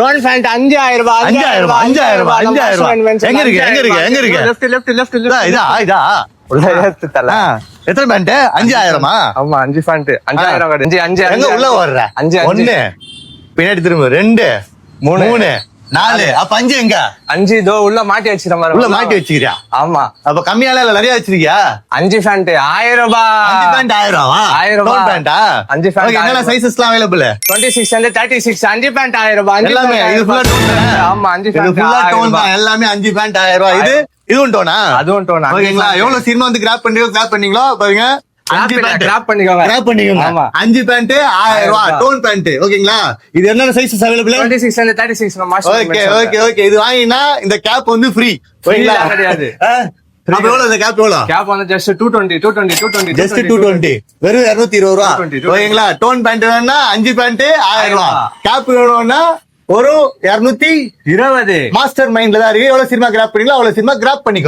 Tone pant 5000 ரூபாய் 5000 ரூபாய் 5000 ரூபாய் எங்க இருக்கு லெஃப்ட் இதா எத்தனை பேண்ட் 5000 ஆமா 5 பேண்ட் 5000 எங்க உள்ள வர்ற 1 பின்னாடி திரும்ப 2 3 4 அப்ப 5 எங்க 5 இதோ உள்ள மாட்டி வச்சிர மாதிரி உள்ள மாட்டி வச்சிக்கிறியா? ஆமா. அப்ப கம்மியால இல்ல நிறைய வச்சிருக்கியா? 5 பேண்ட் 1000 ரூபாய் 5 பேண்ட் 1000 ரூபாய் 1000 ரூபாய் பேண்டா 5 பேண்ட் என்னென்ன சைஸஸ்லாம் அவைலபிள் 26 and 36 5 பேண்ட் 1000 ரூபாய் எல்லாமே இது ஃபுல்லா டோன். ஆமா 5 இது பேண்ட் ஃபுல்லா டோன் தான் எல்லாமே 5 பேண்ட் 1000 ரூபாய். இதுவும் டோனா? அதுவும் டோன். ஓகேங்களா? எவ்வளவு சீக்கிரமா வந்து கிராப் பண்ணீங்களோ பாருங்க. 5 பேண்ட் கிராப் பண்ணிக்கோங்க. ஆமா 5 பேண்ட் 1000 ரூபாய் டோன் பேண்ட். ஓகேங்களா? இது என்னென்ன சைஸஸ் அவைலபிள் 26 and 36 நம்ம மாஸ்டர். ஓகே இது வாங்கினா இந்த கேப் வந்து ஃப்ரீ. ஓகேங்களா? கிடையாது. அப்ப எவ்வளவு இந்த கேப் எவ்வளவு? கேப் வந்து just 220 ஜஸ்ட் 220 வெறும் 220 ரூபாய். ஓகேங்களா? டோன் பேண்ட் வேணும்னா 5 பேண்ட் 1000 ரூபாய். கேப் வேணும்னா ஒரு 220. மாஸ்டர் மைண்ட்ல தான் இருக்கு. எவ்வளவு சீக்கிரமா கிராப் பண்ணீங்களோ அவ்வளவு சீக்கிரமா கிராப் பண்ணிக்கோ.